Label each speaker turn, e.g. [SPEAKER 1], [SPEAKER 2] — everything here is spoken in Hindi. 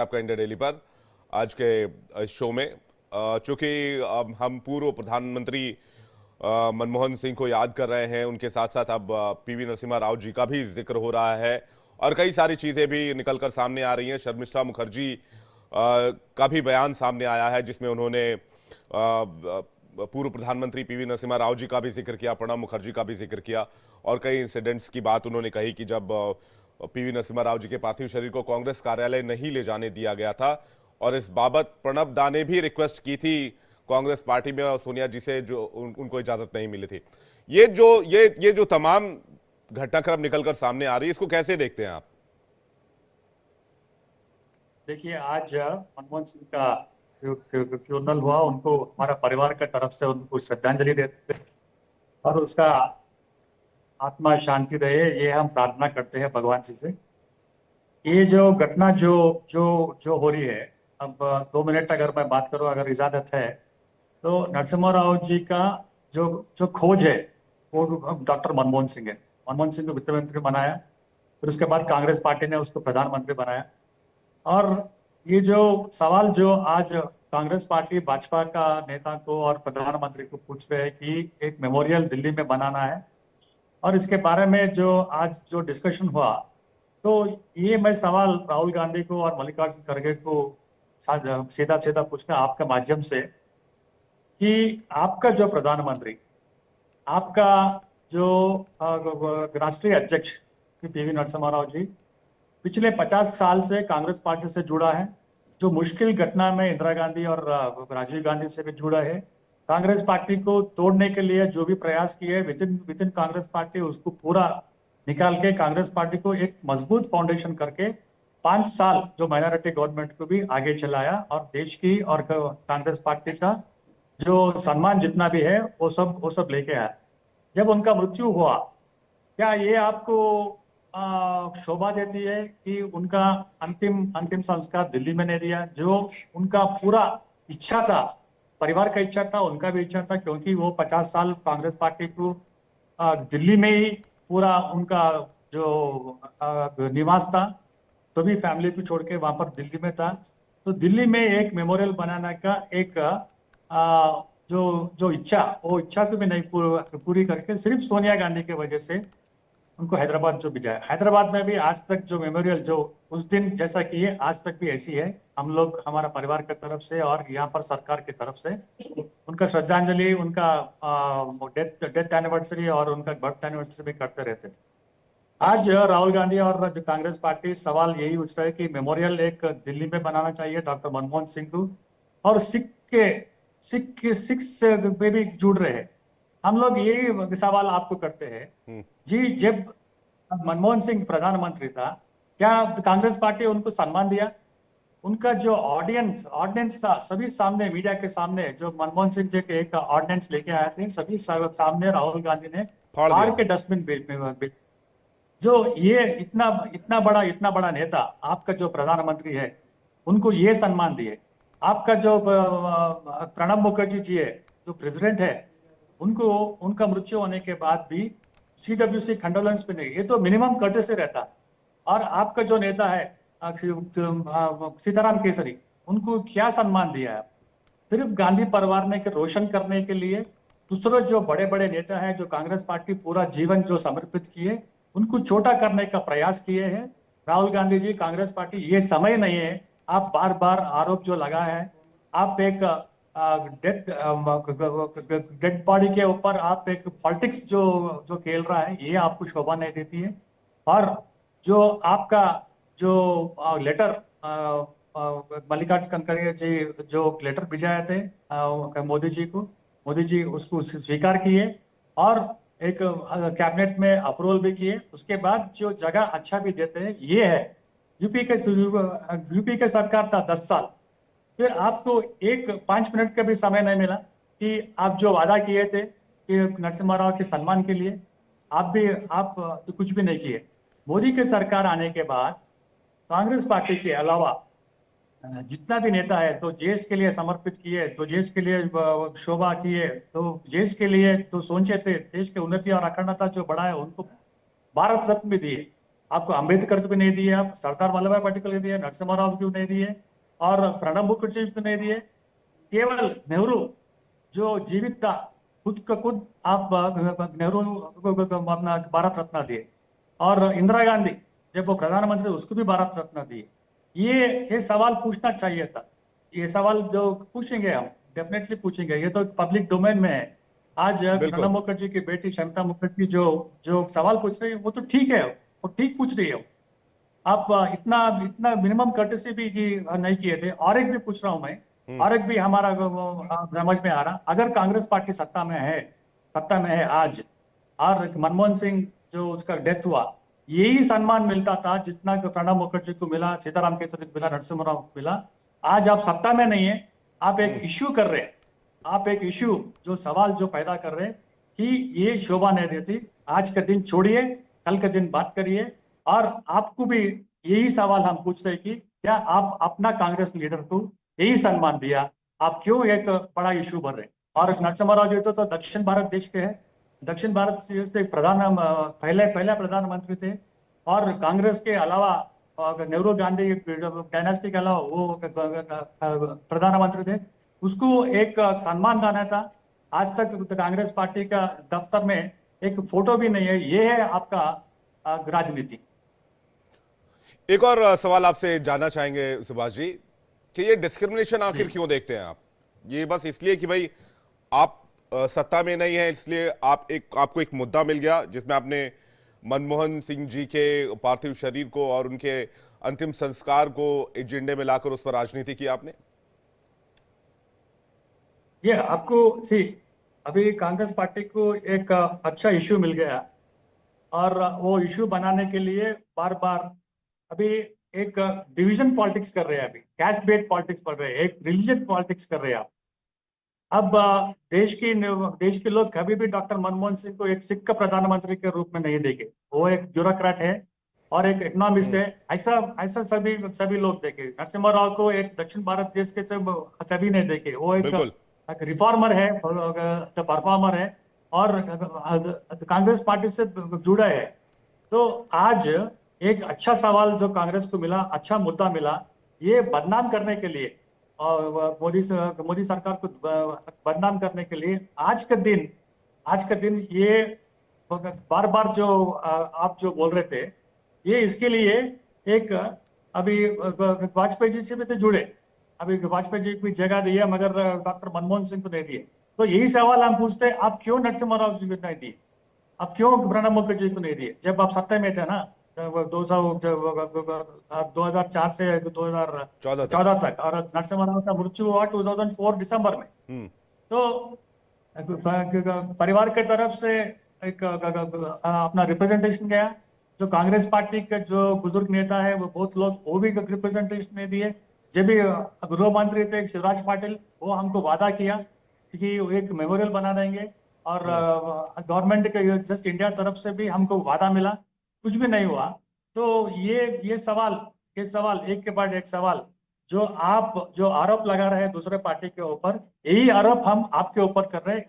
[SPEAKER 1] आपका इंडिया डेली पर आज के इस शो में चूंकि हम पूर्व प्रधानमंत्री मनमोहन सिंह को याद कर रहे हैं, उनके साथ साथ अब पीवी नरसिम्हा राव जी का भी जिक्र हो रहा है और कई सारी चीजें भी निकलकर सामने आ रही हैं। शर्मिष्ठा मुखर्जी का भी बयान सामने आया है जिसमें उन्होंने पूर्व प्रधानमंत्री पीवी नरसिम्हा राव जी का भी जिक्र किया, प्रणब मुखर्जी का भी जिक्र किया और कई इंसिडेंट्स की बात उन्होंने कही कि जब पीवी नरसिम्हा राव जी के पार्थिव शरीर को कांग्रेस कार्यालय नहीं ले जाने दिया गया था और इस बाबत प्रणब दा ने भी रिक्वेस्ट की थी कांग्रेस पार्टी में और सोनिया जी से, जो उनको इजाजत नहीं मिली थी। ये जो तमाम घटनाक्रम निकलकर सामने आ रही है, इसको कैसे देखते हैं आप?
[SPEAKER 2] देखिए, आज मनमोहन सिंह का फ्यूनरल हुआ। उनको हमारा परिवार का तरफ से उनको श्रद्धांजलि देते हैं और उसका आत्मा शांति रहे, ये हम प्रार्थना करते हैं भगवान जी से। ये जो घटना जो जो जो हो रही है, अब 2 मिनट अगर मैं बात करूं, अगर इजाजत है, तो नरसिम्हा राव जी का जो जो खोज है वो डॉक्टर मनमोहन सिंह है। मनमोहन सिंह को वित्त मंत्री बनाया, फिर उसके बाद कांग्रेस पार्टी ने उसको प्रधानमंत्री बनाया। और ये जो सवाल जो आज कांग्रेस पार्टी भाजपा का नेता को और प्रधानमंत्री को पूछ रहे हैं कि एक मेमोरियल दिल्ली में बनाना है, और इसके बारे में जो आज जो डिस्कशन हुआ, तो ये मैं सवाल राहुल गांधी को और मल्लिकार्जुन खड़गे को सीधा सीधा पूछना आपके माध्यम से कि आपका जो प्रधानमंत्री, आपका जो राष्ट्रीय अध्यक्ष पीवी नरसिम्हा राव जी पिछले 50 साल से कांग्रेस पार्टी से जुड़ा है, जो मुश्किल घटना में इंदिरा गांधी और राजीव गांधी से भी जुड़ा है। कांग्रेस पार्टी को तोड़ने के लिए जो भी प्रयास किए विद इन कांग्रेस पार्टी, उसको पूरा निकाल के कांग्रेस पार्टी को एक मजबूत फाउंडेशन करके 5 साल जो माइनॉरिटी गवर्नमेंट को भी आगे चलाया और देश की और कांग्रेस पार्टी का जो सम्मान जितना भी है वो सब लेके आया। जब उनका मृत्यु हुआ, क्या ये आपको शोभा देती है कि उनका अंतिम अंतिम संस्कार दिल्ली में नहीं दिया? जो उनका पूरा इच्छा था, परिवार का इच्छा था, उनका भी इच्छा था, क्योंकि वो 50 साल कांग्रेस पार्टी को दिल्ली में ही पूरा उनका जो निवास था, तो भी फैमिली को छोड़ के वहां पर दिल्ली में था। तो दिल्ली में एक मेमोरियल बनाने का एक जो जो इच्छा, वो इच्छा को भी नहीं पूरी करके सिर्फ सोनिया गांधी की वजह से उनको हैदराबाद जो भेजा है। हैदराबाद में भी आज तक जो मेमोरियल जो उस दिन जैसा की है, आज तक भी ऐसी है। हम लोग हमारा परिवार की तरफ से और यहाँ पर सरकार की तरफ से उनका श्रद्धांजलि, उनका डेथ एनिवर्सरी और उनका बर्थ एनिवर्सरी भी करते रहते थे। आज राहुल गांधी और जो कांग्रेस पार्टी सवाल यही उठ रहा है कि मेमोरियल एक दिल्ली में बनाना चाहिए डॉक्टर मनमोहन सिंह को, और सिख से भी जुड़ रहे हैं। हम लोग यही सवाल आपको करते हैं जी, जब मनमोहन सिंह प्रधानमंत्री था, क्या कांग्रेस पार्टी उनको सम्मान दिया? उनका जो ऑर्डिनेंस था, सभी सामने, मीडिया के सामने, जो मनमोहन सिंह जी के एक ऑर्डिनेंस लेके आए थे, सभी सामने राहुल गांधी ने फाड़ के डस्टबिन में जो ये इतना बड़ा नेता, आपका जो प्रधानमंत्री है, उनको ये सम्मान दिए। आपका जो प्रणब मुखर्जी जी है, जो प्रेसिडेंट है, उनको उनका मृत्यु होने के बाद भी सीडब्ल्यूसी कंडोलेंस पे नहीं, ये तो मिनिमम कर्टेसी रहता। और आपका जो नेता है सीताराम केसरी, उनको क्या सम्मान दिया है? सिर्फ गांधी परिवार ने के रोशन करने के लिए दूसरे जो बड़े बड़े नेता हैं, जो कांग्रेस पार्टी पूरा जीवन जो समर्पित किए, उनको छोटा करने का प्रयास किए हैं। राहुल गांधी जी, कांग्रेस पार्टी, ये समय नहीं है। आप बार बार आरोप जो लगा है, आप एक डेड बॉडी के ऊपर आप एक पॉलिटिक्स जो जो खेल रहा है, ये आपको शोभा नहीं देती है। और जो आपका जो लेटर मल्लिकार्जुन खड़गे जी जो लेटर भिजाए थे मोदी जी को, मोदी जी उसको स्वीकार किए और एक कैबिनेट में अप्रूवल भी किए। उसके बाद जो जगह अच्छा भी देते हैं, ये है यूपी के सरकार था 10 साल, फिर आपको एक 5 मिनट का भी समय नहीं मिला कि आप जो वादा किए थे कि नरसिम्हा राव के सम्मान के लिए, आप तो कुछ भी नहीं किए। मोदी की सरकार आने के बाद कांग्रेस पार्टी के अलावा जितना भी नेता है, तो देश के लिए समर्पित किए, तो देश के लिए शोभा किए, तो देश के लिए तो सोचे थे, देश की उन्नति और अखंडता जो बढ़ाए, उनको भारत रत्न भी दिए। आपको अंबेडकर को भी नहीं दिए, आप सरदार वल्लभ भाई पटेल को नहीं दिए, नरसिम्हा राव को नहीं दिए, और प्रणब मुखर्जी को नहीं दिए। केवल नेहरू जो जीवित था, खुद का खुद आप नेहरू को अपना भारत रत्न दिए, और इंदिरा गांधी जब वो प्रधानमंत्री उसको भी भारत रत्न दिए। ये सवाल पूछना चाहिए था। ये सवाल जो पूछेंगे हम, डेफिनेटली पूछेंगे, ये तो पब्लिक डोमेन में है। आज
[SPEAKER 1] बिल्कुल।
[SPEAKER 2] प्रणब मुखर्जी की बेटी शमिता मुखर्जी जो जो सवाल पूछ रही है वो तो ठीक है, वो ठीक पूछ रही है। आप इतना इतना मिनिमम कर्टेसी भी नहीं किए थे। और एक भी पूछ रहा हूं मैं, और एक भी हमारा समझ में आ रहा, अगर कांग्रेस पार्टी सत्ता में है आज, और मनमोहन सिंह जो उसका डेथ हुआ, यही सम्मान मिलता था जितना कि प्रणब मुखर्जी को मिला, सीताराम केसरी को मिला, नरसिम्हा राव को मिला। आज आप सत्ता में नहीं है, आप एक इश्यू कर रहे हैं, आप एक इश्यू जो सवाल जो पैदा कर रहे हैं कि ये शोभा नहीं देती। आज का दिन छोड़िए, कल के दिन बात करिए। और आपको भी यही सवाल हम पूछ रहे हैं कि क्या आप अपना कांग्रेस लीडर को यही सम्मान दिया, आप क्यों एक बड़ा इशू भर रहे हैं? और नरसिम्हा राव जी तो दक्षिण भारत देश के हैं, दक्षिण भारत देश के पहले प्रधानमंत्री थे। और कांग्रेस के अलावा नेहरू गांधी डायनेस्टी के अलावा वो प्रधानमंत्री थे, उसको एक सम्मान देना था। आज तक कांग्रेस पार्टी का दफ्तर में एक फोटो भी नहीं है। ये है आपका राजनीति।
[SPEAKER 1] एक और सवाल आपसे जानना चाहेंगे सुभाष जी कि ये डिस्क्रिमिनेशन आखिर
[SPEAKER 2] जी।
[SPEAKER 1] क्यों देखते हैं आप? ये बस इसलिए कि भाई आप सत्ता में नहीं है इसलिए आपको एक मुद्दा मिल गया जिसमें आपने मनमोहन सिंह जी के पार्थिव शरीर को और उनके अंतिम संस्कार को एजेंडे में लाकर उस पर राजनीति की आपने?
[SPEAKER 2] ये आपको सी, अभी कांग्रेस पार्टी को एक अच्छा इश्यू मिल गया, और वो इश्यू बनाने के लिए बार बार अभी एक डिवीजन पॉलिटिक्स कर रहे हैं, अभी कैस्ट बेस्ड पॉलिटिक्स कर रहे हैं, एक रिलीजन पॉलिटिक्स कर रहे हैं आप। अब देश के लोग कभी भी डॉक्टर मनमोहन सिंह को एक सिख प्रधानमंत्री के रूप में नहीं देखे। वो एक ब्यूरोक्रेट है और एक इकोनॉमिस्ट है, ऐसा ऐसा सभी सभी लोग देखे। नरसिम्हा राव को एक दक्षिण भारत देश के कभी नहीं देखे। वो
[SPEAKER 1] बिल्कुल।
[SPEAKER 2] एक रिफॉर्मर है, परफॉर्मर है, और कांग्रेस पार्टी से जुड़ा है। तो आज एक अच्छा सवाल जो कांग्रेस को मिला, अच्छा मुद्दा मिला, ये बदनाम करने के लिए और मोदी सरकार को बदनाम करने के लिए आज का दिन ये बार बार जो आप जो बोल रहे थे, ये इसके लिए एक अभी वाजपेयी जी से भी तो जुड़े। अभी वाजपेयी जी को जगह दी है मगर डॉक्टर मनमोहन सिंह को नहीं दिए। तो यही सवाल हम पूछते हैं, आप क्यों नरसिम्हा राव जी को नहीं दिए, आप क्यों प्रणब मुखर्जी को नहीं दिए जब आप सत्ता में थे ना? 2004 से
[SPEAKER 1] 14 तक।
[SPEAKER 2] 2014 तक, और नरसिम्हा राव का मृत्यु हुआ 2004 दिसंबर में।
[SPEAKER 1] हम्म।
[SPEAKER 2] तो परिवार के तरफ से एक अपना रिप्रेजेंटेशन गया। जो कांग्रेस पार्टी के जो बुजुर्ग नेता है वो बहुत लोग, वो भी रिप्रेजेंटेशन नहीं दिए। जब भी गृह मंत्री थे शिवराज पाटिल, वो हमको वादा किया कि वो एक मेमोरियल बना देंगे, और गवर्नमेंट के जस्ट इंडिया तरफ से भी हमको वादा मिला, कुछ भी नहीं हुआ। तो ये सवाल एक के बाद एक सवाल जो आप जो आरोप लगा रहे हैं दूसरे पार्टी के ऊपर, यही आरोप हम आपके ऊपर कर रहे हैं।